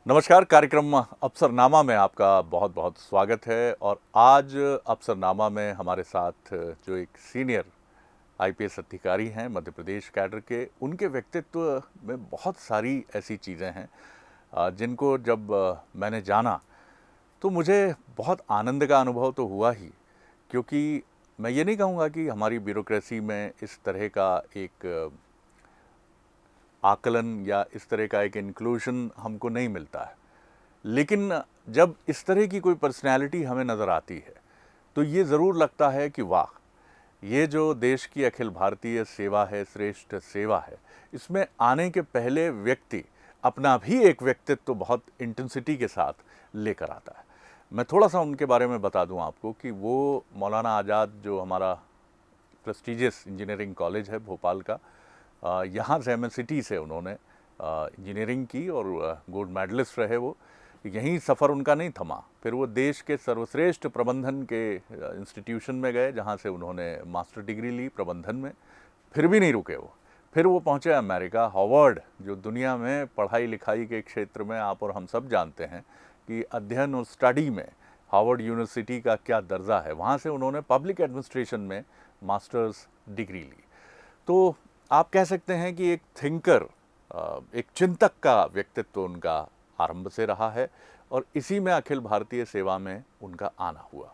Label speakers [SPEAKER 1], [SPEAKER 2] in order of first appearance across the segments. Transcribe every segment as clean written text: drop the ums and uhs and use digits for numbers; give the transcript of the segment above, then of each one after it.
[SPEAKER 1] नमस्कार। कार्यक्रम अफसरनामा में आपका बहुत बहुत स्वागत है। और आज अफसरनामा में हमारे साथ जो एक सीनियर आईपीएस अधिकारी हैं मध्य प्रदेश कैडर के, उनके व्यक्तित्व में बहुत सारी ऐसी चीज़ें हैं जिनको जब मैंने जाना तो मुझे बहुत आनंद का अनुभव तो हुआ ही, क्योंकि मैं ये नहीं कहूँगा कि हमारी ब्यूरोक्रेसी में इस तरह का एक आकलन या इस तरह का एक इंक्लूजन हमको नहीं मिलता है, लेकिन जब इस तरह की कोई पर्सनैलिटी हमें नज़र आती है तो ये ज़रूर लगता है कि वाह, ये जो देश की अखिल भारतीय सेवा है, श्रेष्ठ सेवा है, इसमें आने के पहले व्यक्ति अपना भी एक व्यक्तित्व तो बहुत इंटेंसिटी के साथ लेकर आता है। मैं थोड़ा सा उनके बारे में बता दूं आपको कि वो मौलाना आज़ाद, जो हमारा प्रेस्टिजियस इंजीनियरिंग कॉलेज है भोपाल का, यहाँ से एमएससीटी से उन्होंने इंजीनियरिंग की और गोल्ड मेडलिस्ट रहे वो। यहीं सफ़र उनका नहीं थमा, फिर वो देश के सर्वश्रेष्ठ प्रबंधन के इंस्टीट्यूशन में गए, जहाँ से उन्होंने मास्टर डिग्री ली प्रबंधन में। फिर भी नहीं रुके वो, फिर वो पहुँचे अमेरिका, हार्वर्ड, जो दुनिया में पढ़ाई लिखाई के क्षेत्र में आप और हम सब जानते हैं कि अध्ययन और स्टडी में हार्वर्ड यूनिवर्सिटी का क्या दर्जा है। वहाँ से उन्होंने पब्लिक एडमिनिस्ट्रेशन में मास्टर्स डिग्री ली। तो आप कह सकते हैं कि एक थिंकर, एक चिंतक का व्यक्तित्व उनका आरंभ से रहा है और इसी में अखिल भारतीय सेवा में उनका आना हुआ।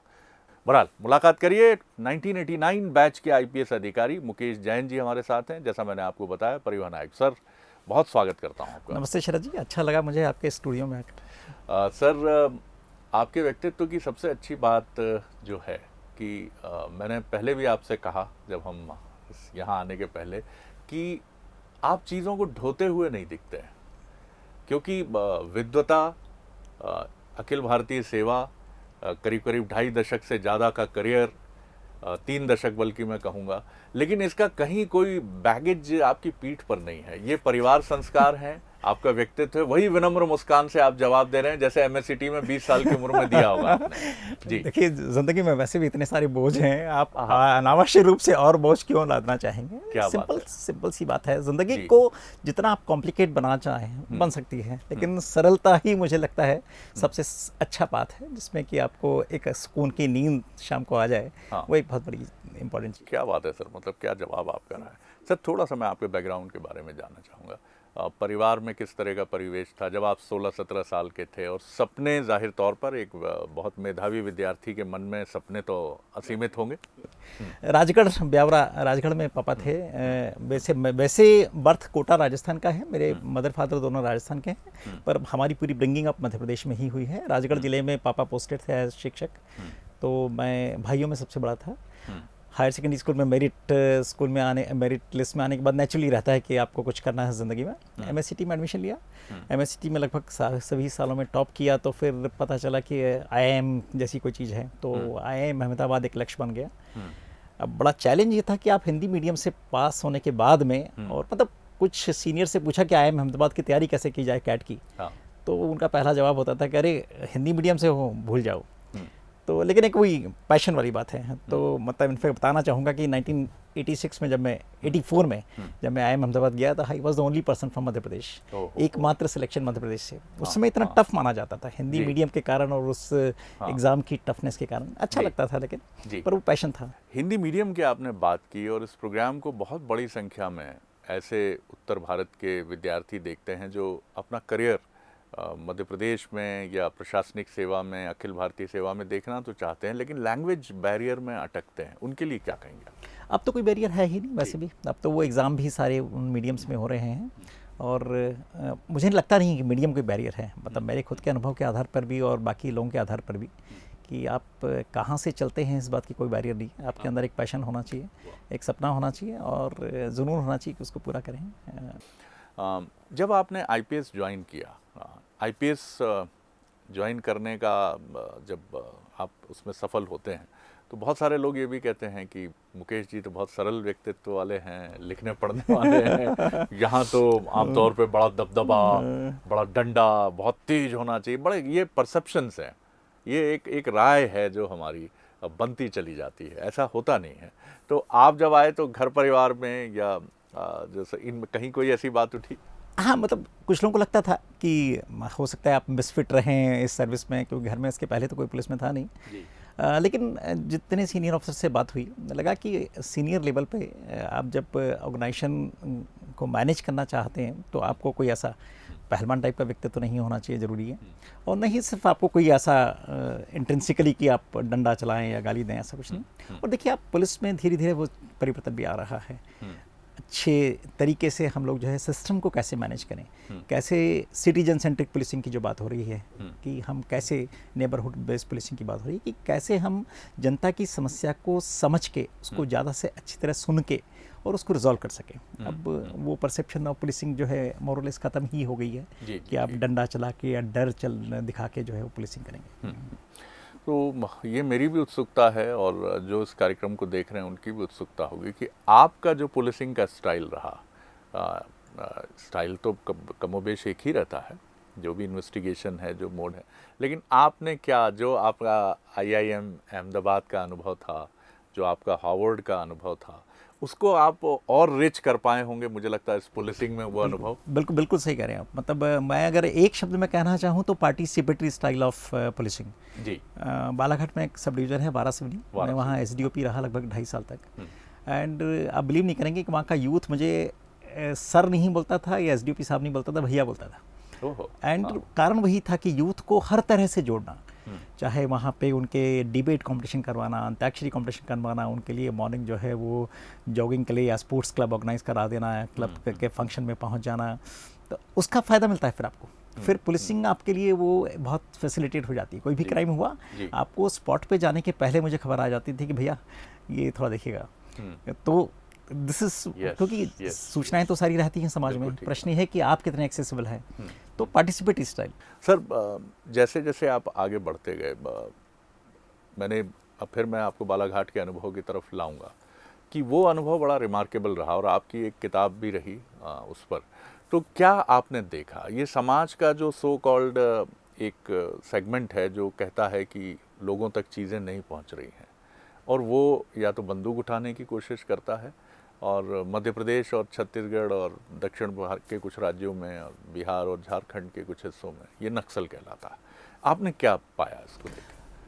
[SPEAKER 1] बहरहाल मुलाकात करिए। 1989 बैच के आईपीएस अधिकारी मुकेश जैन जी हमारे साथ हैं। जैसा मैंने आपको बताया, परिवहन आयुक्त। सर, बहुत स्वागत करता हूँ आपका।
[SPEAKER 2] नमस्ते शरद जी, अच्छा लगा मुझे आपके स्टूडियो में आकर।
[SPEAKER 1] सर, आपके व्यक्तित्व की सबसे अच्छी बात जो है कि मैंने पहले भी आपसे कहा जब हम यहाँ आने के पहले कि आप चीज़ों को ढोते हुए नहीं दिखते हैं, क्योंकि विद्वता, अखिल भारतीय सेवा, करीब करीब 2.5 दशक से ज़्यादा का करियर, 3 दशक बल्कि मैं कहूँगा, लेकिन इसका कहीं कोई बैगेज आपकी पीठ पर नहीं है। ये परिवार संस्कार हैं, आपका व्यक्तित्व है, वही विनम्र मुस्कान से आप जवाब दे रहे हैं जैसे एमएससीटी में 20 साल की उम्र में दिया होगा आपने। जी
[SPEAKER 2] देखिए, जिंदगी में वैसे भी इतने सारे बोझ हैं, आप अनावश्यक रूप से और बोझ क्यों लादना चाहेंगे?
[SPEAKER 1] क्या बात है।
[SPEAKER 2] सिंपल सी बात है। जिंदगी को जितना आप कॉम्प्लिकेट बनाना चाहें बन सकती है, लेकिन सरलता ही मुझे लगता है सबसे अच्छा बात है, जिसमें कि आपको एक सुकून की नींद शाम को आ जाए। वो एक बहुत बड़ी इंपॉर्टेंट चीज़।
[SPEAKER 1] क्या बात है सर, मतलब क्या जवाब आपका रहा है। सर, थोड़ा सा मैं आपके बैकग्राउंड के बारे में जानना चाहूँगा। परिवार में किस तरह का परिवेश था जब आप 16-17 साल के थे, और सपने, जाहिर तौर पर एक बहुत मेधावी विद्यार्थी के मन में सपने तो असीमित होंगे।
[SPEAKER 2] राजगढ़, ब्यावरा राजगढ़ में पापा थे। वैसे बर्थ कोटा राजस्थान का है, मेरे मदर फादर दोनों राजस्थान के हैं, पर हमारी पूरी ब्रिंगिंग अप मध्य प्रदेश में ही हुई है। राजगढ़ जिले में पापा पोस्टेड थे एज शिक्षक, तो मैं भाइयों में सबसे बड़ा था। हायर सेकेंडरी स्कूल में मेरिट लिस्ट में आने के बाद नेचुरली रहता है कि आपको कुछ करना है ज़िंदगी में। एमएससीटी में एडमिशन लिया। एमएससीटी में लगभग सभी सालों में टॉप किया, तो फिर पता चला कि आईआईएम जैसी कोई चीज़ है, तो आईआईएम अहमदाबाद एक लक्ष्य बन गया। अब बड़ा चैलेंज ये था कि आप हिंदी मीडियम से पास होने के बाद में, और मतलब कुछ सीनियर से पूछा कि आईआईएम अहमदाबाद की तैयारी कैसे की जाए कैट की, तो उनका पहला जवाब होता था कि अरे हिंदी मीडियम से हो, भूल जाओ। तो लेकिन एक वही पैशन वाली बात है। तो मतलब इनफैक्ट बताना चाहूँगा कि 1986 में, 84 में जब मैं आईआईएम अहमदाबाद गया था, I was the only person from Madhya Pradesh, एकमात्र सिलेक्शन मध्य प्रदेश से। उस समय इतना टफ माना जाता था हिंदी मीडियम के कारण और उस एग्ज़ाम की टफनेस के कारण। अच्छा लगता था, लेकिन पर वो पैशन था।
[SPEAKER 1] हिंदी मीडियम की आपने बात की, और इस प्रोग्राम को बहुत बड़ी संख्या में ऐसे उत्तर भारत के विद्यार्थी देखते हैं जो अपना करियर मध्य प्रदेश में या प्रशासनिक सेवा में, अखिल भारतीय सेवा में देखना तो चाहते हैं, लेकिन लैंग्वेज बैरियर में अटकते हैं। उनके लिए क्या कहेंगे?
[SPEAKER 2] अब तो कोई बैरियर है ही नहीं वैसे भी। अब तो वो एग्ज़ाम भी सारे उन मीडियम्स में हो रहे हैं, और मुझे लगता नहीं कि मीडियम कोई बैरियर है। मतलब मेरे खुद के अनुभव के आधार पर भी और बाकी लोगों के आधार पर भी, कि आप कहाँ से चलते हैं इस बात की कोई बैरियर नहीं। आपके अंदर एक पैशन होना चाहिए, एक सपना होना चाहिए, और जुनून होना चाहिए कि उसको पूरा करें।
[SPEAKER 1] जब आपने आईपीएस ज्वाइन किया, आईपीएस ज्वाइन करने का जब आप उसमें सफल होते हैं, तो बहुत सारे लोग ये भी कहते हैं कि मुकेश जी तो बहुत सरल व्यक्तित्व वाले हैं, लिखने पढ़ने वाले हैं, यहाँ तो आमतौर पे बड़ा दबदबा, बड़ा डंडा, बहुत तेज होना चाहिए, बड़े ये परसेप्शंस हैं, ये एक राय है जो हमारी बनती चली जाती है। ऐसा होता नहीं है। तो आप जब आए तो घर परिवार में या जैसे इन कहीं कोई ऐसी बात उठी?
[SPEAKER 2] हाँ, मतलब कुछ लोगों को लगता था कि हो सकता है आप मिसफिट रहें इस सर्विस में, क्योंकि घर में इसके पहले तो कोई पुलिस में था नहीं।
[SPEAKER 1] जी।
[SPEAKER 2] लेकिन जितने सीनियर ऑफिसर से बात हुई, लगा कि सीनियर लेवल पे आप जब ऑर्गेनाइजेशन को मैनेज करना चाहते हैं तो आपको कोई ऐसा पहलवान टाइप का व्यक्तित्व तो नहीं होना चाहिए, ज़रूरी है। और नहीं सिर्फ आपको कोई ऐसा इंट्रिंसिकली कि आप डंडा चलाएं या गाली दें, ऐसा कुछ नहीं। और देखिए, आप पुलिस में धीरे धीरे वो परिवर्तन भी आ रहा है। अच्छे तरीके से हम लोग जो है सिस्टम को कैसे मैनेज करें, कैसे सिटीजन सेंट्रिक पुलिसिंग की जो बात हो रही है कि हम कैसे नेबरहुड बेस्ड पुलिसिंग की बात हो रही है कि कैसे हम जनता की समस्या को समझ के उसको ज़्यादा से अच्छी तरह सुन के और उसको रिजॉल्व कर सकें। अब वो परसेप्शन ऑफ पुलिसिंग जो है मोरलेस ख़त्म ही हो गई है कि आप डंडा चला के या डर दिखा के जो है वो पुलिसिंग करेंगे।
[SPEAKER 1] तो ये मेरी भी उत्सुकता है और जो इस कार्यक्रम को देख रहे हैं उनकी भी उत्सुकता होगी कि आपका जो पुलिसिंग का स्टाइल रहा, स्टाइल तो कमोबेश एक ही रहता है, जो भी इन्वेस्टिगेशन है, जो मोड है, लेकिन आपने क्या, जो आपका IIM अहमदाबाद का अनुभव था, जो आपका हार्वर्ड का अनुभव था, उसको आप और रिच कर पाए होंगे, मुझे लगता है इस पुलिसिंग में वो अनुभव।
[SPEAKER 2] बिल्कुल बिल्कुल सही कह रहे हैं आप। मतलब मैं अगर एक शब्द में कहना चाहूँ तो पार्टिसिपेटरी स्टाइल ऑफ पुलिसिंग। जी। बालाघाट में एक सब डिवीज़न है वारासिवनी, मैं वहाँ SDOP रहा लगभग 2.5 साल तक। एंड आप बिलीव नहीं करेंगे कि वहाँ का यूथ मुझे सर नहीं बोलता था या SDOP साहब नहीं बोलता था, भैया बोलता था। एंड कारण वही था कि यूथ को हर तरह से जोड़ना, चाहे वहाँ पे उनके डिबेट कंपटीशन करवाना, अंताक्षरी कंपटीशन करवाना, उनके लिए मॉर्निंग जो है वो जॉगिंग के लिए या स्पोर्ट्स क्लब ऑर्गेनाइज करा देना, क्लब के फंक्शन में पहुँच जाना, तो उसका फ़ायदा मिलता है फिर आपको। फिर पुलिसिंग आपके लिए वो बहुत फैसिलिटेट हो जाती है। कोई भी क्राइम हुआ, आपको स्पॉट पे जाने के पहले मुझे खबर आ जाती थी कि भैया ये थोड़ा देखिएगा। तो दिस इज, क्योंकि सूचनाएं तो सारी रहती हैं समाज में, प्रश्न है कि आप कितने एक्सेसिबल हैं। तो पार्टिसिपेटरी स्टाइल।
[SPEAKER 1] सर, जैसे जैसे आप आगे बढ़ते गए, अब फिर मैं आपको बालाघाट के अनुभव की तरफ लाऊंगा कि वो अनुभव बड़ा रिमार्केबल रहा और आपकी एक किताब भी रही उस पर। तो क्या आपने देखा, ये समाज का जो सो कॉल्ड एक सेगमेंट है जो कहता है कि लोगों तक चीज़ें नहीं पहुंच रही हैं, और वो या तो बंदूक उठाने की कोशिश करता है, और मध्य प्रदेश और छत्तीसगढ़ और दक्षिण भारत के कुछ राज्यों में और बिहार और झारखंड के कुछ हिस्सों में ये नक्सल कहलाता है। आपने क्या पाया इसको देख?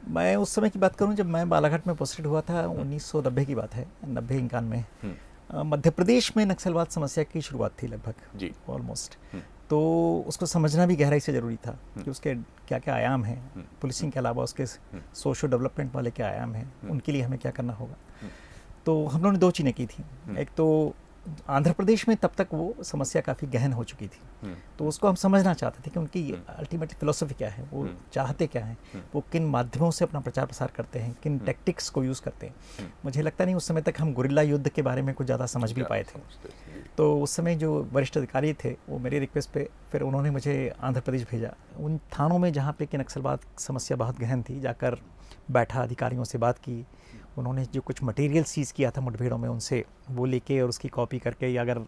[SPEAKER 2] मैं उस समय की बात करूं जब मैं बालाघाट में पोस्टेड हुआ था, 1990 की बात है, 90-91 मध्य प्रदेश में नक्सलवाद समस्या की शुरुआत थी लगभग जी ऑलमोस्ट। तो उसको समझना भी गहराई से ज़रूरी था कि उसके क्या क्या आयाम हैं, पुलिसिंग के अलावा उसके सोशल डेवलपमेंट वाले क्या आयाम हैं, उनके लिए हमें क्या करना होगा। तो हम लोगों ने 2 चीज़ें की थी। एक तो आंध्र प्रदेश में तब तक वो समस्या काफ़ी गहन हो चुकी थी, तो उसको हम समझना चाहते थे कि उनकी अल्टीमेट फिलोसफी क्या है, वो चाहते क्या हैं, वो किन माध्यमों से अपना प्रचार प्रसार करते हैं, किन टेक्टिक्स को यूज़ करते हैं। मुझे लगता नहीं उस समय तक हम गुरिल्ला युद्ध के बारे में कुछ ज़्यादा समझ भी पाए थे। तो उस समय जो वरिष्ठ अधिकारी थे वो मेरे रिक्वेस्ट पे फिर उन्होंने मुझे आंध्र प्रदेश भेजा। उन थानों में जहाँ पे कि नक्सलवाद समस्या बहुत गहन थी, जाकर बैठा, अधिकारियों से बात की। उन्होंने जो कुछ मटेरियल सीज़ किया था मुठभेड़ों में, उनसे वो लेके और उसकी कॉपी करके, या अगर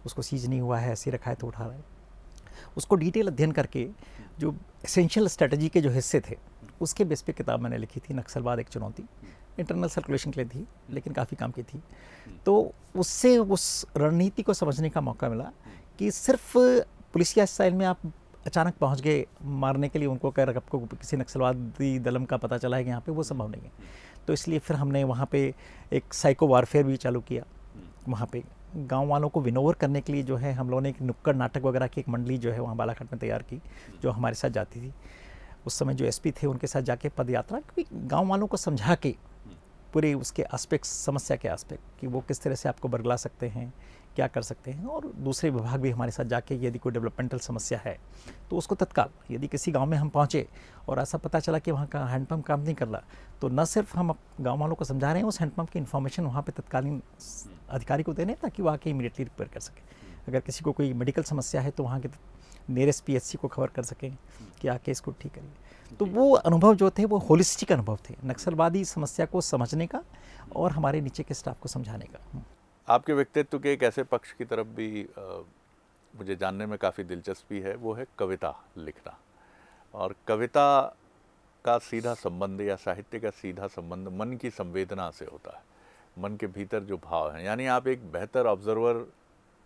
[SPEAKER 2] उसको सीज़ नहीं हुआ है ऐसे रखा है तो उठा रहा है, उसको डिटेल अध्ययन करके जो एसेंशियल स्ट्रेटजी के जो हिस्से थे उसके बेस पे किताब मैंने लिखी थी, नक्सलवाद एक चुनौती। इंटरनल सर्कुलेशन के लिए थी लेकिन काफ़ी काम की थी। तो उससे उस रणनीति को समझने का मौका मिला कि सिर्फ पुलिसिया स्टाइल में आप अचानक पहुंच गए मारने के लिए उनको, अगर आपको किसी नक्सलवादी दलम का पता चला है कि यहाँ पे, वो संभव नहीं है। तो इसलिए फिर हमने वहाँ पे एक साइको वारफेयर भी चालू किया। वहाँ पे गांव वालों को विनोवर करने के लिए जो है हम लोगों ने एक नुक्कड़ नाटक वगैरह की एक मंडली जो है वहाँ बालाघाट में तैयार की, जो हमारे साथ जाती थी। उस समय जो SP थे उनके साथ जाके पद यात्रा, क्योंकि गाँव वालों को समझा के पूरे उसके एस्पेक्ट्स, समस्या के एस्पेक्ट कि वो किस तरह से आपको बरगला सकते हैं, क्या कर सकते हैं। और दूसरे विभाग भी हमारे साथ जाके यदि कोई डेवलपमेंटल समस्या है तो उसको तत्काल, यदि किसी गांव में हम पहुंचे और ऐसा पता चला कि वहाँ का हैंडपम्प काम नहीं कर रहा, तो न सिर्फ हम गांव वालों को समझा रहे हैं, उस हैंडपम्प की इन्फॉर्मेशन वहाँ पे तत्कालीन अधिकारी को देने, ताकि वो आके इमीडिएटली रिपेयर कर सके। अगर किसी को कोई मेडिकल समस्या है तो वहाँ के नियरेस्ट PHC को खबर कर सकें कि आके इसको ठीक करिए। तो वो अनुभव जो थे वो होलिस्टिक अनुभव थे, नक्सलवादी समस्या को समझने का और हमारे नीचे के स्टाफ को समझाने का।
[SPEAKER 1] आपके व्यक्तित्व के एक ऐसे पक्ष की तरफ भी मुझे जानने में काफ़ी दिलचस्पी है, वो है कविता लिखना। और कविता का सीधा संबंध या साहित्य का सीधा संबंध मन की संवेदना से होता है, मन के भीतर जो भाव हैं। यानी आप एक बेहतर ऑब्जर्वर,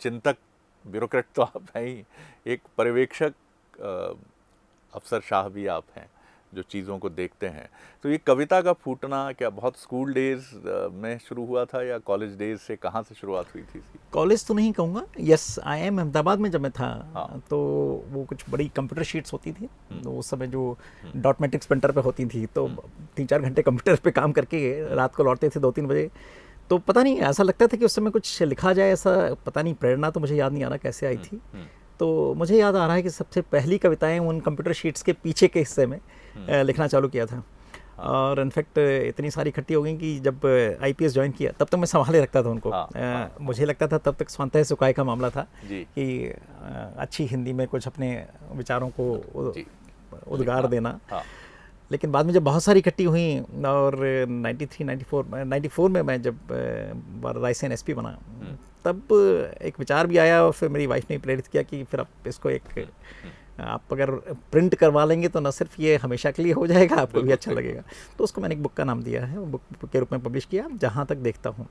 [SPEAKER 1] चिंतक ब्यूरोक्रेट तो आप हैं ही, एक पर्यवेक्षक अफसर शाह भी आप हैं जो चीज़ों को देखते हैं। तो ये कविता का फूटना क्या बहुत स्कूल डेज में शुरू हुआ था या कॉलेज डेज से, कहाँ से शुरुआत हुई थी इसकी?
[SPEAKER 2] कॉलेज तो नहीं कहूँगा, यस आई एम अहमदाबाद में जब मैं था
[SPEAKER 1] हाँ।
[SPEAKER 2] तो वो कुछ बड़ी कंप्यूटर शीट्स होती थी, तो उस समय जो डॉट मैट्रिक्स प्रिंटर पे होती थी, तो 3-4 घंटे कंप्यूटर पे काम करके रात को लौटते थे 2-3 बजे। तो पता नहीं ऐसा लगता था कि उस समय कुछ लिखा जाए, ऐसा पता नहीं, प्रेरणा तो मुझे याद नहीं आ रहा कैसे आई थी। तो मुझे याद आ रहा है कि सबसे पहली कविताएं उन कंप्यूटर शीट्स के पीछे के हिस्से में लिखना चालू किया था। और इनफैक्ट इतनी सारी इकट्ठी हो गई कि जब आईपीएस ज्वाइन किया तब तक मैं संभाले रखता था उनको। मुझे लगता था तब तक स्वांतः सुखाय का मामला था कि अच्छी हिंदी में कुछ अपने विचारों को उद्गार देना। लेकिन बाद में जब बहुत सारी इकट्ठी हुई और 94 में मैं जब रायसेन एसपी बना, तब एक विचार भी आया और फिर मेरी वाइफ ने प्रेरित किया कि फिर आप इसको एक आप अगर प्रिंट करवा लेंगे तो न सिर्फ ये हमेशा के लिए हो जाएगा, आपको भी अच्छा लगेगा। तो उसको मैंने एक बुक का नाम दिया है, वो बुक के रूप में पब्लिश किया, जहाँ तक देखता हूँ।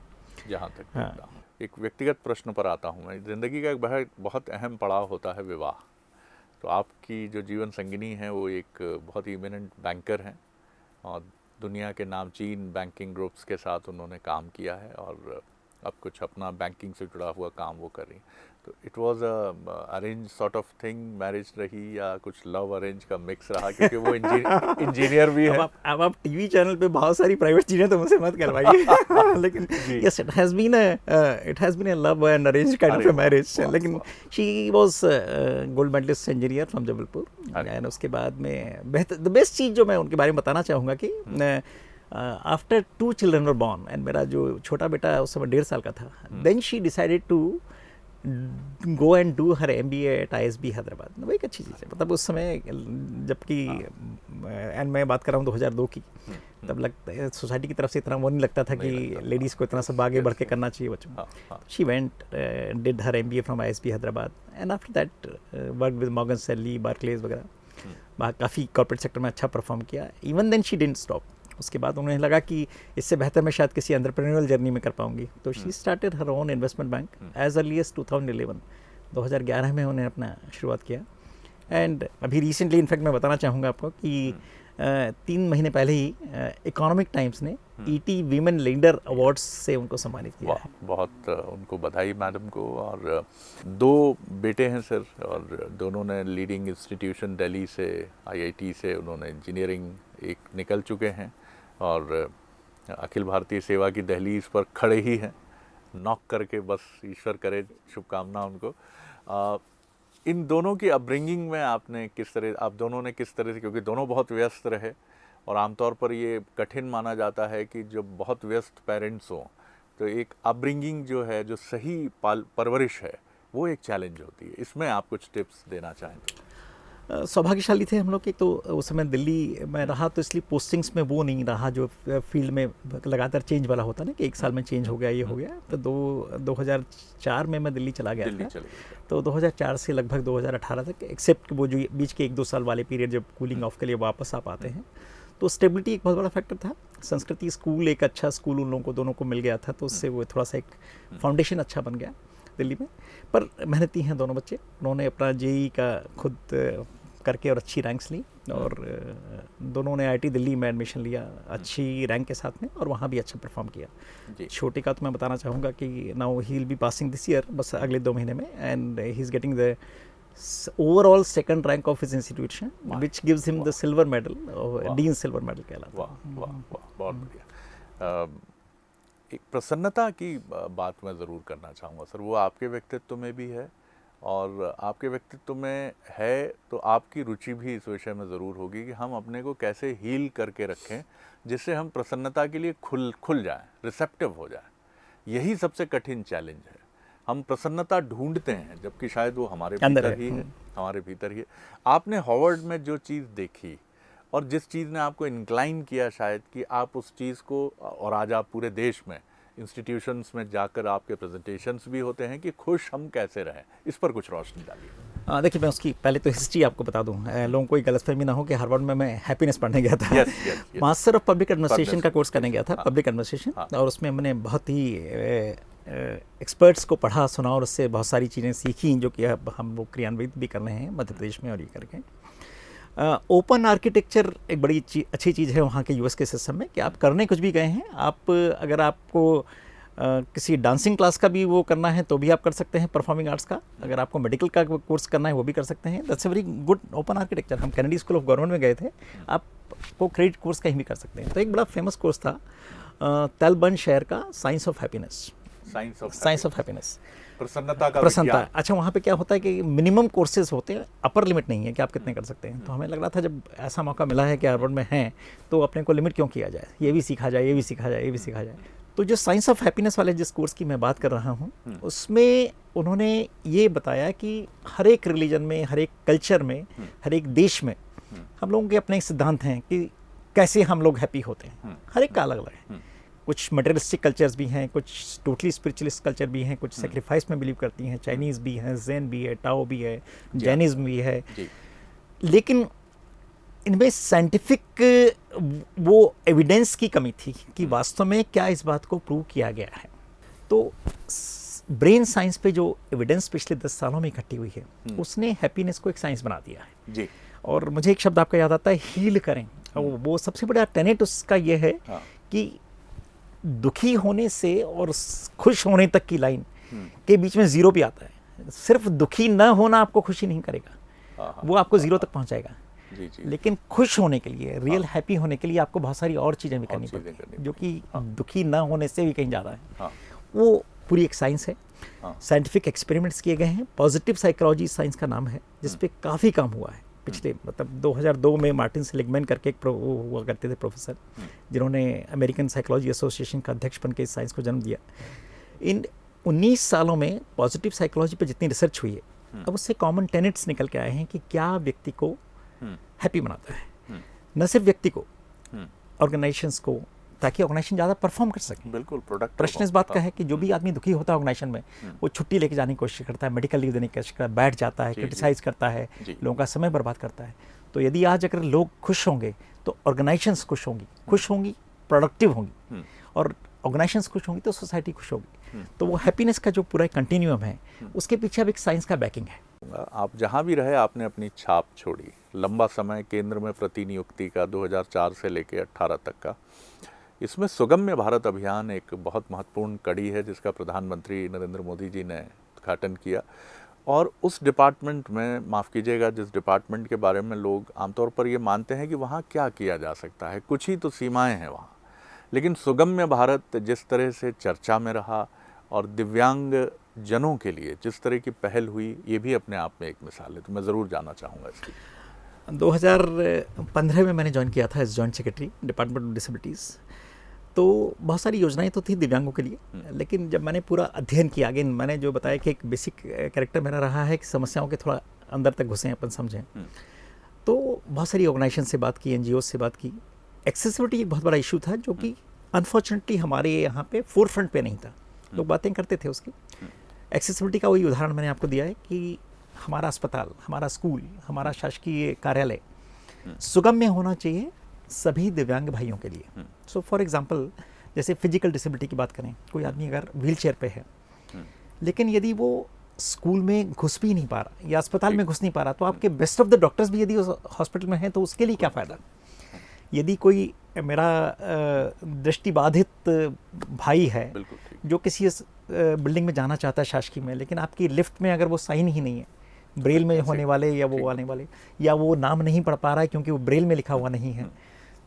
[SPEAKER 1] जहाँ तक देखता हूँ। एक व्यक्तिगत प्रश्न पर आता हूँ मैं। ज़िंदगी का एक बहुत अहम पड़ाव होता है विवाह। तो आपकी जो जीवन संगिनी है वो एक बहुत ही इमिनेंट बैंकर हैं और दुनिया के नामचीन बैंकिंग ग्रुप्स के साथ उन्होंने काम किया है और अब कुछ अपना बैंकिंग से जुड़ा हुआ काम वो कर रही हैं। तो it was arrange sort of thing, marriage रही या कुछ लव अरेंज का मिक्स रहा, क्योंकि वो इंजीनियर भी है।
[SPEAKER 2] अब आप टीवी चैनल पे बहुत सारी प्राइवेट चीजें तो मुझसे मत करवाइए। लेकिन yes, it has been a love and arrange kind of a marriage. लेकिन she was gold medalist engineer from Jabalpur. And उसके बाद में द बेस्ट चीज जो मैं उनके बारे में बताना चाहूँगा कि after 2 children were born and मेरा जो छोटा बेटा उस समय 1.5 साल का था, then she decided to go and do her MBA at ISB Hyderabad. वो एक अच्छी चीज़ है, मतलब उस समय जबकि एंड मैं बात कर रहा हूँ 2002 की, तब लगता है सोसाइटी की तरफ से इतना वो नहीं लगता था कि लेडीज़ को इतना सब आगे बढ़ के करना चाहिए बच्चों। She went did her MBA from ISB Hyderabad and after that work with Morgan Stanley, Barclays वगैरह, काफ़ी कॉर्पोरेट सेक्टर में अच्छा परफॉर्म किया। Even then she didn't stop. उसके बाद उन्हें लगा कि इससे बेहतर मैं शायद किसी एंटरप्रेन्योरल जर्नी में कर पाऊंगी, तो she started her own investment bank as early as 2011 में उन्हें अपना शुरुआत किया। एंड अभी रिसेंटली इनफैक्ट मैं बताना चाहूँगा आपको कि 3 महीने पहले ही इकोनॉमिक टाइम्स ने ET वीमेन लीडर अवार्ड्स से उनको सम्मानित किया है।
[SPEAKER 1] बहुत उनको बधाई मैडम को। और 2 बेटे हैं सर, और दोनों ने लीडिंग इंस्टीट्यूशन दिल्ली से, IIT से उन्होंने इंजीनियरिंग एक निकल चुके हैं और अखिल भारतीय सेवा की दहलीज पर खड़े ही हैं, नॉक करके, बस ईश्वर करे शुभकामना उनको। इन दोनों की अपब्रिंगिंग में आपने किस तरह, आप दोनों ने किस तरह से, क्योंकि दोनों बहुत व्यस्त रहे और आमतौर पर ये कठिन माना जाता है कि जब बहुत व्यस्त पेरेंट्स हों तो एक अपब्रिंगिंग जो है, जो सही परवरिश है, वो एक चैलेंज होती है। इसमें आप कुछ टिप्स देना चाहें?
[SPEAKER 2] सौभाग्यशाली थे हम लोग कि तो उस समय दिल्ली में रहा, तो इसलिए पोस्टिंग्स में वो नहीं रहा जो फील्ड में लगातार चेंज वाला होता ना कि 1 साल में चेंज हो गया, ये हो गया। तो 2004 में मैं दिल्ली चला गया था। तो 2004 से लगभग 2018 तक, एक्सेप्ट वो जो बीच के 1-2 साल वाले पीरियड जब कूलिंग ऑफ के लिए वापस आ पाते हैं, तो स्टेबिलिटी एक बहुत बड़ा फैक्टर था। संस्कृति स्कूल, एक अच्छा स्कूल उन लोगों को दोनों को मिल गया था, तो उससे वो थोड़ा सा एक फाउंडेशन अच्छा बन गया दिल्ली में। पर मेहनती हैं दोनों बच्चे, उन्होंने अपना JEE का खुद करके और अच्छी रैंक्स ली और दोनों ने IIT दिल्ली में एडमिशन लिया अच्छी रैंक के साथ में, और वहाँ भी अच्छा परफॉर्म किया। छोटे का तो मैं बताना चाहूँगा कि now he will be passing this year, बस अगले 2 महीने में, and he is getting the overall 2nd rank of his institution which gives him the silver medal, dean silver medal कहलाता है।
[SPEAKER 1] बहुत बढ़िया। एक प्रसन्नता की बात मैं ज़रूर करना चाहूँगा सर, वो आपके व्यक्तित्व में भी है और आपके व्यक्तित्व में है तो आपकी रुचि भी इस विषय में ज़रूर होगी कि हम अपने को कैसे हील करके रखें जिससे हम प्रसन्नता के लिए खुल जाएं, रिसेप्टिव हो जाएं। यही सबसे कठिन चैलेंज है। हम प्रसन्नता ढूंढते हैं जबकि शायद वो हमारे भीतर ही है, हमारे भीतर ही है। आपने हॉवर्ड में जो चीज़ देखी और जिस चीज़ ने आपको इंक्लाइन किया शायद कि आप उस चीज़ को, और आज आप पूरे देश में इंस्टीट्यूशंस में जाकर आपके प्रेजेंटेशंस भी होते हैं कि खुश हम कैसे रहें, इस पर कुछ रोशनी डालिए।
[SPEAKER 2] देखिए, मैं उसकी पहले तो हिस्ट्री आपको बता दूं, लोगों को गलतफहमी ना हो कि हार्वर्ड में मैं हैप्पीनेस पढ़ने गया था। मास्टर ऑफ पब्लिक एडमिनिस्ट्रेशन का कोर्स करने गया था, पब्लिक एडमिनिस्ट्रेशन, और उसमें मैंने बहुत ही एक्सपर्ट्स को पढ़ा सुना और उससे बहुत सारी चीज़ें सीखी जो कि अब हम वो क्रियान्वित भी कर रहे हैं मध्य प्रदेश में और ये करके। ओपन आर्किटेक्चर एक बड़ी अच्छी चीज़ है वहाँ के यूएस के सिस्टम में कि आप करने कुछ भी गए हैं, आप अगर आपको किसी डांसिंग क्लास का भी वो करना है तो भी आप कर सकते हैं, परफॉर्मिंग आर्ट्स का। अगर आपको मेडिकल का कोर्स करना है वो भी कर सकते हैं। That's a very good open architecture. हम कैनेडी स्कूल ऑफ गवर्नमेंट में गए थे, आपको क्रेडिट कोर्स कहीं भी कर सकते हैं। तो एक बड़ा फेमस कोर्स था तेलबर्न शहर का science of happiness. Science of happiness, प्रसन्नता। अच्छा, वहाँ पे क्या होता है कि मिनिमम कोर्सेज होते हैं, अपर लिमिट नहीं है कि आप कितने कर सकते हैं। तो हमें लग रहा था जब ऐसा मौका मिला है कि हार्वर्ड में हैं तो अपने को लिमिट क्यों किया जाए, ये भी सीखा जाए, ये भी सीखा जाए, ये भी सीखा जाए। तो जो साइंस ऑफ हैप्पीनेस वाले जिस कोर्स की मैं बात कर रहा हूँ उसमें उन्होंने ये बताया कि हर एक रिलीजन में, हर एक कल्चर में, हर एक देश में हम लोगों के अपने सिद्धांत हैं कि कैसे हम लोग हैप्पी होते हैं। हर एक का अलग अलग है। कुछ मटेरियलिस्टिक कल्चर्स भी हैं, कुछ टोटली स्पिरिचुअलिस्ट कल्चर भी हैं, कुछ सेक्रीफाइस में बिलीव करती हैं, चाइनीज़ भी हैं, ज़ेन भी है, टाओ भी है, जैनिज्म भी है। लेकिन इनमें साइंटिफिक वो एविडेंस की कमी थी कि वास्तव में क्या इस बात को प्रूव किया गया है। तो ब्रेन साइंस पे जो एविडेंस पिछले 10 सालों में इकट्ठी हुई है उसने हैप्पीनेस को एक साइंस बना दिया है जी। और मुझे एक शब्द आपका याद आता है, हील करें। वो सबसे बड़ा टेनेट उसका ये है कि दुखी होने से और खुश होने तक की लाइन के बीच में जीरो भी आता है। सिर्फ दुखी न होना आपको खुशी नहीं करेगा, वो आपको जीरो तक पहुंचाएगा। लेकिन खुश होने के लिए, रियल हैप्पी होने के लिए आपको बहुत सारी और चीज़ें भी करनी पड़ती हैं जो कि दुखी न होने से भी कहीं ज़्यादा है। वो पूरी एक साइंस है। साइंटिफिक एक्सपेरिमेंट्स किए गए हैं। पॉजिटिव साइकोलॉजी साइंस का नाम है, जिसपे काफ़ी काम हुआ है पिछले, मतलब 2002 में मार्टिन सेलिगमैन करके एक हुआ करते थे प्रोफेसर, जिन्होंने अमेरिकन साइकोलॉजी एसोसिएशन का अध्यक्ष बन के इस साइंस को जन्म दिया। इन 19 सालों में पॉजिटिव साइकोलॉजी पे जितनी रिसर्च हुई है, अब उससे कॉमन टेनेट्स निकल के आए हैं कि क्या व्यक्ति को हैप्पी बनाता है। न सिर्फ व्यक्ति को, ऑर्गेनाइजेशंस को, ताकि ऑर्गेनाइजेशन ज़्यादा परफॉर्म कर सके।
[SPEAKER 1] बिल्कुल प्रोडक्ट।
[SPEAKER 2] प्रश्न इस बात का है कि जो भी आदमी दुखी होता है ऑर्गेनाइजेशन में, वो छुट्टी लेके जाने की कोशिश करता है, मेडिकल लीव देने की कोशिश करता है, बैठ जाता है, क्रिटिसाइज करता है, लोगों का समय बर्बाद करता है। तो यदि आज अगर लोग खुश होंगे तो ऑर्गेनाइजेशंस खुश होंगी, प्रोडक्टिव होंगी, और ऑर्गेनाइजेशंस खुश होंगी तो सोसाइटी खुश होगी। तो वो हैप्पीनेस का जो पूरा कंटिन्यूम है उसके पीछे अब एक साइंस का बैकिंग है।
[SPEAKER 1] आप जहाँ भी रहे आपने अपनी छाप छोड़ी। लंबा समय केंद्र में प्रतिनियुक्ति का 2004 से लेकर 18 तक का, इसमें सुगम्य भारत अभियान एक बहुत महत्वपूर्ण कड़ी है जिसका प्रधानमंत्री नरेंद्र मोदी जी ने उद्घाटन किया। और उस डिपार्टमेंट में, माफ़ कीजिएगा, जिस डिपार्टमेंट के बारे में लोग आमतौर पर ये मानते हैं कि वहाँ क्या किया जा सकता है, कुछ ही तो सीमाएं हैं वहाँ, लेकिन सुगम्य भारत जिस तरह से चर्चा में रहा और दिव्यांग जनों के लिए जिस तरह की पहल हुई, ये भी अपने आप में एक मिसाल है। तो मैं ज़रूर जानना चाहूँगा इसकी।
[SPEAKER 2] 2015 में मैंने ज्वाइन किया था as joint secretary department of disabilities. तो बहुत सारी योजनाएं तो थी दिव्यांगों के लिए, लेकिन जब मैंने पूरा अध्ययन किया, आगे मैंने जो बताया कि एक बेसिक कैरेक्टर मेरा रहा है कि समस्याओं के थोड़ा अंदर तक घुसें, अपन समझें। तो बहुत सारी ऑर्गेनाइजेशन से बात की, NGO से बात की। एक्सेसिबिलिटी एक बहुत बड़ा इशू था जो कि अनफॉर्चुनेटली हमारे यहाँ पे फोर फ्रंट पे नहीं था। लोग बातें करते थे उसकी। एक्सेसिबिलिटी का वही उदाहरण मैंने आपको दिया है कि हमारा अस्पताल, हमारा स्कूल, हमारा शासकीय कार्यालय सुगम्य होना चाहिए सभी दिव्यांग भाइयों के लिए। सो फॉर एग्जांपल, जैसे फिजिकल डिसेबिलिटी की बात करें, कोई आदमी अगर व्हील चेयर पे है, लेकिन यदि वो स्कूल में घुस भी नहीं पा रहा या अस्पताल में घुस नहीं पा रहा, तो आपके बेस्ट ऑफ द डॉक्टर्स भी यदि उस हॉस्पिटल में हैं तो उसके लिए क्या फ़ायदा। यदि कोई मेरा दृष्टिबाधित भाई है जो किसी बिल्डिंग में जाना चाहता है शासकीय में, लेकिन आपकी लिफ्ट में अगर वो साइन ही नहीं है, ब्रेल में होने वाले या वो आने वाले, या वो नाम नहीं पढ़ पा रहा है क्योंकि वो ब्रेल में लिखा हुआ नहीं है,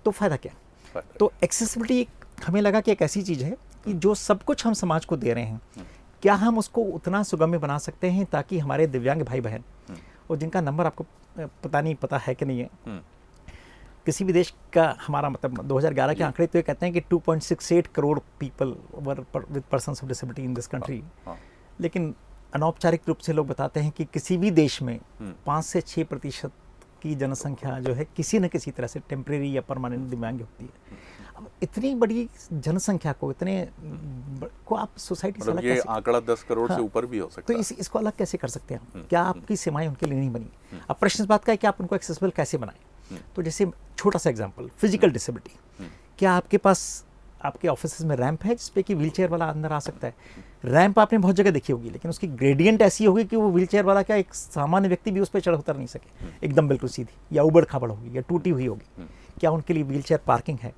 [SPEAKER 2] तो फ़ायदा क्या। तो एक्सेसिबिलिटी हमें लगा कि एक ऐसी चीज़ है कि जो सब कुछ हम समाज को दे रहे हैं, क्या हम उसको उतना सुगम्य बना सकते हैं ताकि हमारे दिव्यांग भाई बहन, और जिनका नंबर आपको पता है कि नहीं है, किसी भी देश का, हमारा मतलब 2011 के आंकड़े तो ये कहते हैं कि 2.68 crore people were with persons of disability in this country. लेकिन अनौपचारिक रूप से लोग बताते हैं कि किसी भी देश में 5 से 6% की जनसंख्या जो है किसी न किसी तरह से टेम्परेरी या परमानेंट दिव्यांग होती है। अब इतनी बड़ी जनसंख्या को, इतने को आप सोसाइटी से अलग,
[SPEAKER 1] ये आंकड़ा 10 करोड़ से ऊपर भी हो सकता है,
[SPEAKER 2] तो इसको अलग कैसे कर सकते हैं। क्या आपकी सीमाएं उनके लिए नहीं बनी। अब प्रश्न इस बात का है कि आप उनको एक्सेसिबल कैसे बनाएं। तो जैसे छोटा सा एग्जांपल, फिजिकल डिसेबिलिटी, क्या आपके पास आपके ऑफिस में रैंप है जिसपे कि व्हीलचेयर वाला अंदर आ सकता है। रैंप आपने बहुत जगह देखी होगी, लेकिन उसकी ग्रेडियंट ऐसी होगी कि वो व्हीलचेयर वाला क्या एक सामान्य व्यक्ति भी उस पर चढ़ उतर नहीं सके, एकदम बिल्कुल सीधी, या उबड़ खाबड़ होगी या टूटी हुई होगी। क्या उनके लिए व्हीलचेयर पार्किंग है?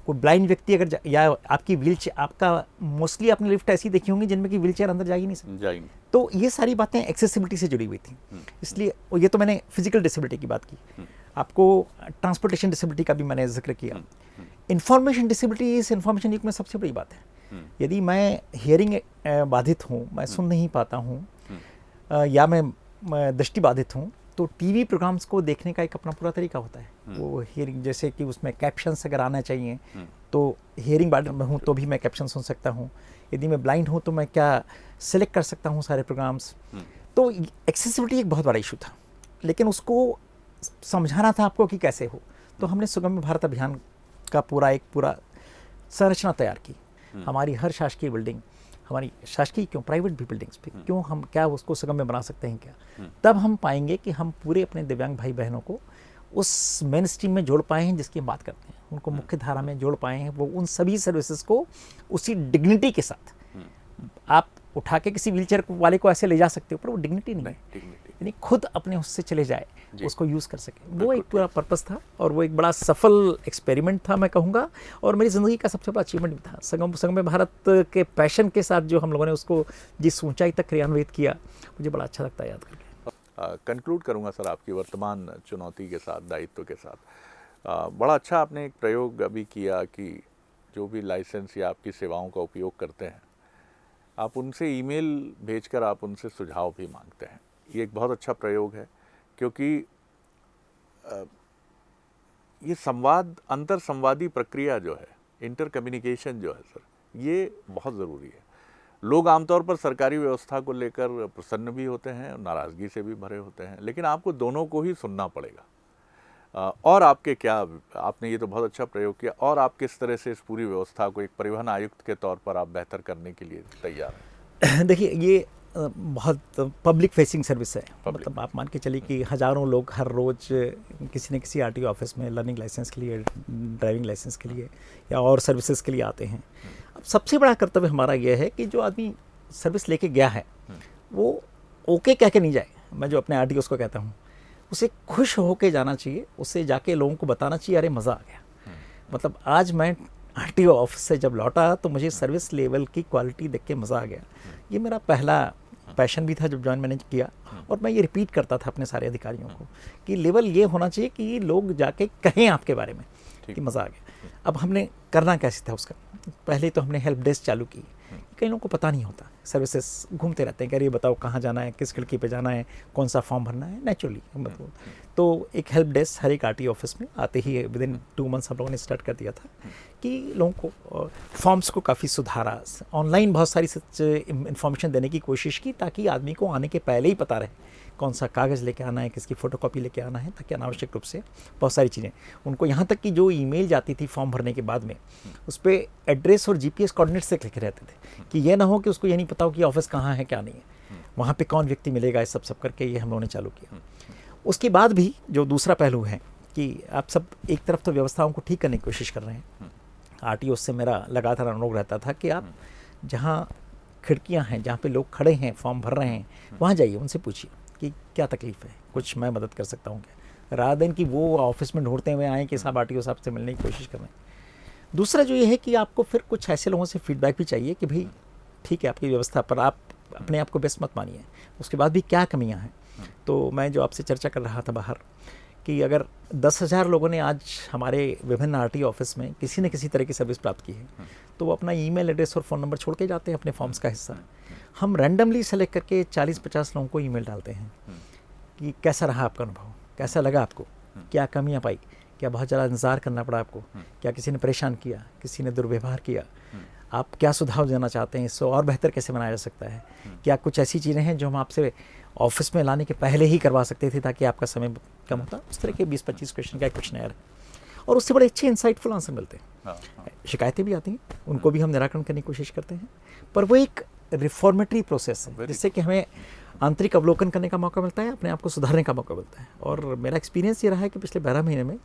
[SPEAKER 2] कोई ब्लाइंड व्यक्ति अगर या आपकी व्हीलचेयर, आपका मोस्टली आपने लिफ्ट ऐसी देखी होंगी जिनमें कि व्हीलचेयर अंदर जा ही नहीं सकती। तो ये सारी बातें एक्सेसिबिलिटी से जुड़ी हुई थी। इसलिए ये तो मैंने फिजिकल डिसेबिलिटी की बात की, आपको ट्रांसपोर्टेशन डिसेबिलिटी का भी मैंने जिक्र किया। इंफॉर्मेशन डिसेबिलिटी इस इंफॉर्मेशन युग में सबसे बड़ी बात है। यदि मैं हियरिंग बाधित हूँ, मैं सुन नहीं पाता हूँ, या मैं दृष्टि बाधित हूँ, तो टीवी प्रोग्राम्स को देखने का एक अपना पूरा तरीका होता है। वो हियरिंग, जैसे कि उसमें कैप्शंस अगर आना चाहिए, तो हियरिंग बाधित में हूँ तो भी मैं कैप्शन सुन सकता हूँ। यदि मैं ब्लाइंड हूँ तो मैं क्या सिलेक्ट कर सकता हूँ सारे प्रोग्राम्स। तो एक्सेसिबिलिटी एक बहुत बड़ा इशू था, लेकिन उसको समझाना था आपको कि कैसे हो। तो हमने सुगम्य भारत अभियान का पूरा संरचना तैयार की। हमारी हर शासकीय बिल्डिंग, हमारी शासकीय क्यों, प्राइवेट भी बिल्डिंग्स पे क्यों, हम क्या उसको सुगम्य बना सकते हैं क्या। तब हम पाएंगे कि हम पूरे अपने दिव्यांग भाई बहनों को उस मेन स्ट्रीम में जोड़ पाए हैं जिसकी हम बात करते हैं, उनको मुख्य धारा में जोड़ पाए हैं। वो उन सभी सर्विसेज को उसी डिग्निटी के साथ, आप उठा के किसी व्हीलचेयर वाले को ऐसे ले जा सकते हो, पर वो डिग्निटी नहीं है, यानी खुद अपने उससे चले जाए, उसको यूज़ कर सके। वो एक पूरा पर्पस था और वो एक बड़ा सफल एक्सपेरिमेंट था मैं कहूँगा, और मेरी ज़िंदगी का सबसे बड़ा अचीवमेंट भी था। संगम भारत के पैशन के साथ जो हम लोगों ने उसको जिस ऊंचाई तक क्रियान्वित किया, मुझे बड़ा अच्छा लगता है याद करके।
[SPEAKER 1] कंक्लूड करूँगा सर आपकी वर्तमान चुनौती के साथ, दायित्व के साथ। बड़ा अच्छा आपने एक प्रयोग अभी किया कि जो भी लाइसेंस या आपकी सेवाओं का उपयोग करते हैं, आप उनसे ईमेल भेजकर आप उनसे सुझाव भी मांगते हैं। ये एक बहुत अच्छा प्रयोग है, क्योंकि ये संवाद, अंतर संवादी प्रक्रिया जो है, इंटर कम्युनिकेशन जो है सर, ये बहुत ज़रूरी है। लोग आमतौर पर सरकारी व्यवस्था को लेकर प्रसन्न भी होते हैं और नाराज़गी से भी भरे होते हैं, लेकिन आपको दोनों को ही सुनना पड़ेगा। और आपके क्या, आपने ये तो बहुत अच्छा प्रयोग किया, और आप किस तरह से इस पूरी व्यवस्था को एक परिवहन आयुक्त के तौर पर आप बेहतर करने के लिए तैयार हैं?
[SPEAKER 2] देखिए, ये बहुत पब्लिक फेसिंग सर्विस है। मतलब आप मान के चलिए कि हज़ारों लोग हर रोज़ किसी न किसी आरटीओ ऑफिस में लर्निंग लाइसेंस के लिए, ड्राइविंग लाइसेंस के लिए या और सर्विसेज के लिए आते हैं। अब सबसे बड़ा कर्तव्य हमारा यह है कि जो आदमी सर्विस लेके गया है वो ओके कह के नहीं जाए। मैं जो अपने आरटीओ को कहता हूँ, उसे खुश होके जाना चाहिए, उससे जाके लोगों को बताना चाहिए अरे मज़ा आ गया। मतलब आज मैं आरटीओ ऑफिस से जब लौटा तो मुझे सर्विस लेवल की क्वालिटी देख के मज़ा आ गया। ये मेरा पहला पैशन भी था जब ज्वाइन मैंने किया, और मैं ये रिपीट करता था अपने सारे अधिकारियों को कि लेवल ये होना चाहिए कि लोग जाके कहें आपके बारे में कि मज़ा आ गया। अब हमने करना कैसे था उसका, पहले तो हमने हेल्प डेस्क चालू की। कई लोगों को पता नहीं होता, सर्विसेज घूमते रहते हैं कि अरे बताओ कहाँ जाना है, किस खिड़की पे जाना है, कौन सा फॉर्म भरना है, नेचुरली मतलब। तो एक हेल्प डेस्क हर एक आरटीओ ऑफिस में आते ही विदिन 2 मंथ्स हम लोगों ने स्टार्ट कर दिया था कि लोगों को फॉर्म्स को काफ़ी सुधारा, ऑनलाइन बहुत सारी इन्फॉर्मेशन देने की कोशिश की ताकि आदमी को आने के पहले ही पता रहे कौन सा कागज़ लेके आना है, किसकी फ़ोटोकॉपी लेके आना है, ताकि अनावश्यक रूप से बहुत सारी चीज़ें उनको, यहाँ तक कि जो ईमेल जाती थी फॉर्म भरने के बाद में, उस पर एड्रेस और जीपीएस कोऑर्डिनेट से लिखे रहते थे कि ये ना हो कि उसको ये नहीं पता हो कि ऑफिस कहाँ है क्या नहीं है, वहाँ पे कौन व्यक्ति मिलेगा, इस सब करके ये हम लोगों ने चालू किया। उसके बाद भी जो दूसरा पहलू है कि आप सब एक तरफ तो व्यवस्थाओं को ठीक करने की कोशिश कर रहे हैं, आरटीओ से मेरा लगातार अनुरोध रहता था कि आप जहाँ खिड़कियाँ हैं, जहाँ पे लोग खड़े हैं फॉर्म भर रहे हैं, वहाँ जाइए, उनसे पूछिए कि क्या तकलीफ़ है, कुछ मैं मदद कर सकता हूँ क्या, रात दिन कि वो ऑफिस में ढूंढते हुए आएँ कि साहब आरटीओ साहब से मिलने की कोशिश कर रहे हैं। दूसरा जो ये है कि आपको फिर कुछ ऐसे लोगों से फीडबैक भी चाहिए कि भाई ठीक है आपकी व्यवस्था, पर आप अपने आप को बेस्ट मत मानिए, उसके बाद भी क्या कमियाँ हैं। तो मैं जो आपसे चर्चा कर रहा था बाहर कि अगर 10,000 लोगों ने आज हमारे विभिन्न आरटीओ ऑफिस में किसी न किसी तरह की सर्विस प्राप्त की है, तो वो अपना ईमेल एड्रेस और फ़ोन नंबर छोड़ के जाते हैं अपने फॉर्म्स का हिस्सा। हम रैंडमली सेलेक्ट करके 40-50 लोगों को ईमेल डालते हैं कि कैसा रहा आपका अनुभव, कैसा लगा आपको, क्या कमियां पाई, क्या बहुत ज़्यादा इंतज़ार करना पड़ा आपको, क्या किसी ने परेशान किया, किसी ने दुर्व्यवहार किया, आप क्या सुझाव देना चाहते हैं, इसको और बेहतर कैसे बनाया जा सकता है, क्या कुछ ऐसी चीज़ें हैं जो हम आपसे ऑफिस में लाने के पहले ही करवा सकते थे ताकि आपका समय कम होता। उस तरह के 20-25 क्वेश्चन का क्वेश्चनर है और उससे बड़े अच्छे इंसाइटफुल आंसर मिलते हैं। शिकायतें भी आती हैं, उनको भी हम निराकरण करने की कोशिश करते हैं, पर वो एक रिफॉर्मेटरी प्रोसेस है जिससे कि हमें आंतरिक अवलोकन करने का मौका मिलता है, अपने आप को सुधारने का मौका मिलता है। और मेरा एक्सपीरियंस ये रहा है कि पिछले 12 महीने में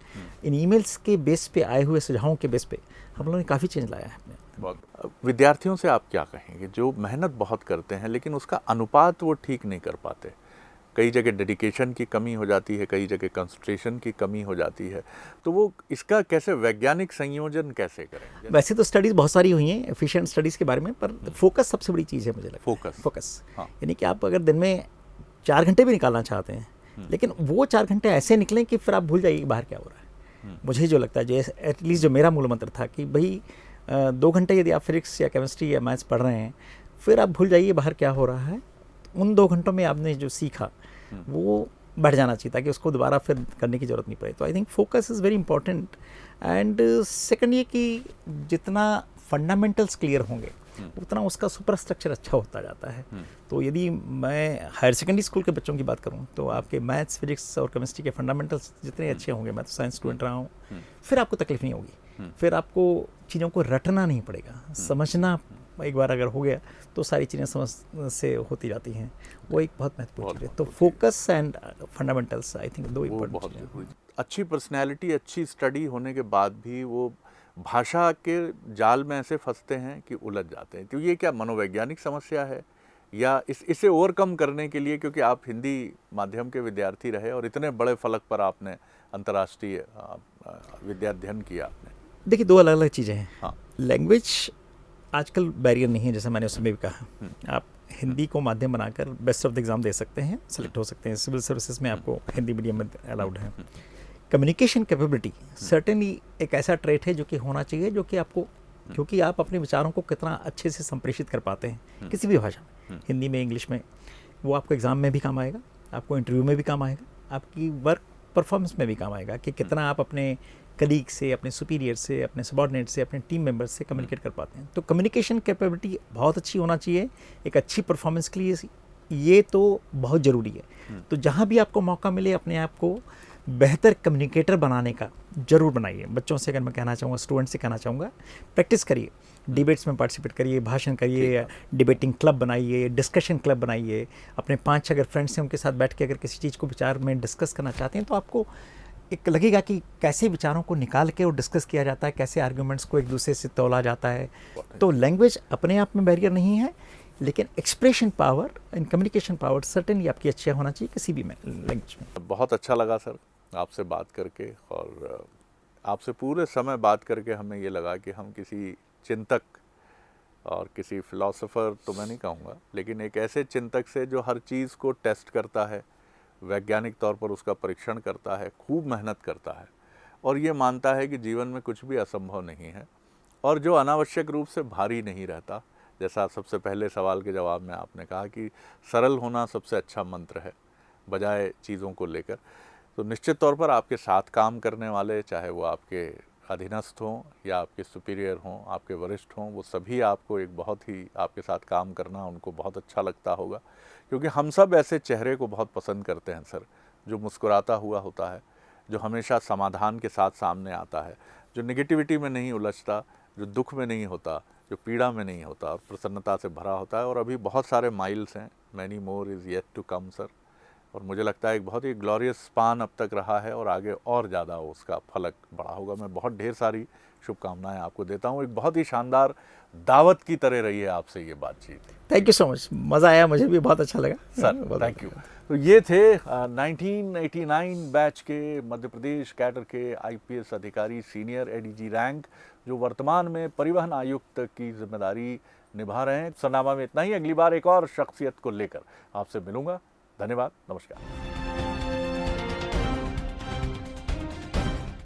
[SPEAKER 2] इन ईमेल्स के बेस पे आए हुए सुझावों के बेस पे हम लोगों ने काफ़ी चेंज लाया है अपने।
[SPEAKER 1] बहुत विद्यार्थियों से आप क्या कहेंगे जो मेहनत बहुत करते हैं लेकिन उसका अनुपात वो ठीक नहीं कर पाते? कई जगह डेडिकेशन की कमी हो जाती है, कई जगह कंसंट्रेशन की कमी हो जाती है, तो वो इसका कैसे वैज्ञानिक संयोजन कैसे करें?
[SPEAKER 2] वैसे तो स्टडीज़ बहुत सारी हुई हैं एफिशिएंट स्टडीज़ के बारे में, पर फोकस सबसे बड़ी चीज़ है मुझे लगता है। फोकस
[SPEAKER 1] हाँ।
[SPEAKER 2] यानी कि आप अगर दिन में 4 घंटे भी निकालना चाहते हैं, लेकिन वो 4 घंटे ऐसे निकलें कि फिर आप भूल जाइए कि बाहर क्या हो रहा है। मुझे जो लगता है, जो एटलीस्ट जो मेरा मूल मंत्र था कि भाई 2 घंटे यदि आप फिजिक्स या केमिस्ट्री या मैथ्स पढ़ रहे हैं, फिर आप भूल जाइए बाहर क्या हो रहा है। उन 2 घंटों में आपने जो सीखा वो बढ़ जाना चाहिए ताकि उसको दोबारा फिर करने की ज़रूरत नहीं पड़े। तो I think focus is very important. And second ये कि जितना फंडामेंटल्स क्लियर होंगे उतना उसका सुपर स्ट्रक्चर अच्छा होता जाता है। तो यदि मैं हायर सेकेंडरी स्कूल के बच्चों की बात करूं तो आपके मैथ्स, फिजिक्स और केमिस्ट्री के फंडामेंटल्स जितने अच्छे होंगे, मैं तो साइंस स्टूडेंट रहा हूँ, फिर आपको तकलीफ नहीं होगी। फिर आपको चीज़ों को रटना नहीं पड़ेगा, समझना एक बार अगर हो गया तो सारी चीज़ें समझ से होती जाती हैं। वो एक बहुत महत्वपूर्ण चीज़ है। तो focus and fundamentals I think 2 important चीज़ें।
[SPEAKER 1] अच्छी पर्सनैलिटी, अच्छी स्टडी होने के बाद भी वो भाषा के जाल में ऐसे फंसते हैं कि उलझ जाते हैं। तो ये क्या मनोवैज्ञानिक समस्या है या इसे ओवरकम करने के लिए, क्योंकि आप हिंदी माध्यम के विद्यार्थी रहे और इतने बड़े फलक पर आपने अंतर्राष्ट्रीय विद्याध्ययन किया आपने?
[SPEAKER 2] देखिए, 2 अलग अलग चीज़ें हैं।
[SPEAKER 1] हाँ।
[SPEAKER 2] लैंग्वेज आजकल बैरियर नहीं है, जैसे मैंने उसमें भी कहा। आप हिंदी को माध्यम बनाकर बेस्ट ऑफ द एग्ज़ाम दे सकते हैं, सेलेक्ट हो सकते हैं। सिविल सर्विसेज में आपको हिंदी मीडियम में अलाउड है। कम्युनिकेशन कैपेबिलिटी सर्टेनली एक ऐसा ट्रेट है जो कि होना चाहिए, जो कि आपको, क्योंकि आप अपने विचारों को कितना अच्छे से संप्रेषित कर पाते हैं किसी भी भाषा में, हिंदी में, इंग्लिश में, वो आपको एग्ज़ाम में भी काम आएगा, आपको इंटरव्यू में भी काम आएगा, आपकी वर्क परफॉर्मेंस में भी काम आएगा कि कितना आप अपने कलीग से, अपने सुपीरियर से, अपने सबॉर्डिनेट से, अपने टीम मेंबर्स से कम्युनिकेट कर पाते हैं। तो कम्युनिकेशन कैपेबिलिटी बहुत अच्छी होना चाहिए एक अच्छी परफॉर्मेंस के लिए। ये तो बहुत ज़रूरी है। तो जहाँ भी आपको मौका मिले अपने आप को बेहतर कम्युनिकेटर बनाने का ज़रूर बनाइए। बच्चों से अगर मैं कहना चाहूँगा, स्टूडेंट से कहना चाहूँगा, प्रैक्टिस करिए, डिबेट्स में पार्टिसिपेट करिए, भाषण करिए, डिबेटिंग क्लब बनाइए, डिस्कशन क्लब बनाइए। अपने 5 अगर फ्रेंड्स हैं उनके साथ बैठ के अगर किसी चीज़ को विचार में डिस्कस करना चाहते हैं तो आपको एक लगेगा कि कैसे विचारों को निकाल के और डिस्कस किया जाता है, कैसे आर्ग्यूमेंट्स को एक दूसरे से तोला जाता है। तो लैंग्वेज अपने आप में बैरियर नहीं है, लेकिन expression power and communication power certainly आपकी अच्छा होना चाहिए किसी भी लैंग्वेज में।
[SPEAKER 1] बहुत अच्छा लगा सर आपसे बात करके, और आपसे पूरे समय बात करके हमें ये लगा कि हम किसी चिंतक और किसी फिलोसोफर तो मैं नहीं कहूँगा, लेकिन एक ऐसे चिंतक से जो हर चीज़ को टेस्ट करता है, वैज्ञानिक तौर पर उसका परीक्षण करता है, खूब मेहनत करता है और ये मानता है कि जीवन में कुछ भी असंभव नहीं है, और जो अनावश्यक रूप से भारी नहीं रहता। जैसा सबसे पहले सवाल के जवाब में आपने कहा कि सरल होना सबसे अच्छा मंत्र है बजाय चीज़ों को लेकर। तो निश्चित तौर पर आपके साथ काम करने वाले, चाहे वो आपके अधीनस्थ हों या आपके सुपीरियर हों, आपके वरिष्ठ हों, वो सभी आपको एक बहुत ही, आपके साथ काम करना उनको बहुत अच्छा लगता होगा, क्योंकि हम सब ऐसे चेहरे को बहुत पसंद करते हैं सर, जो मुस्कुराता हुआ होता है, जो हमेशा समाधान के साथ सामने आता है, जो नेगेटिविटी में नहीं उलझता, जो दुख में नहीं होता, जो पीड़ा में नहीं होता और प्रसन्नता से भरा होता है। और अभी बहुत सारे माइल्स हैं, many more is yet to come sir, और मुझे लगता है एक बहुत ही ग्लोरियस स्पान अब तक रहा है और आगे और ज़्यादा उसका फलक बड़ा होगा। मैं बहुत ढेर सारी शुभकामनाएं आपको देता हूँ। एक बहुत ही शानदार दावत की तरह रही है आपसे ये बातचीत।
[SPEAKER 2] थैंक यू सो मच, मज़ा आया, मुझे भी बहुत अच्छा लगा
[SPEAKER 1] सर, थैंक यू। तो ये थे 1989 बैच के मध्य प्रदेश कैडर के IPS अधिकारी, सीनियर ADG रैंक, जो वर्तमान में परिवहन आयुक्त की जिम्मेदारी निभा रहे हैं। सरनामा में इतना ही, अगली बार एक और शख्सियत को लेकर आपसे मिलूंगा। धन्यवाद, नमस्कार।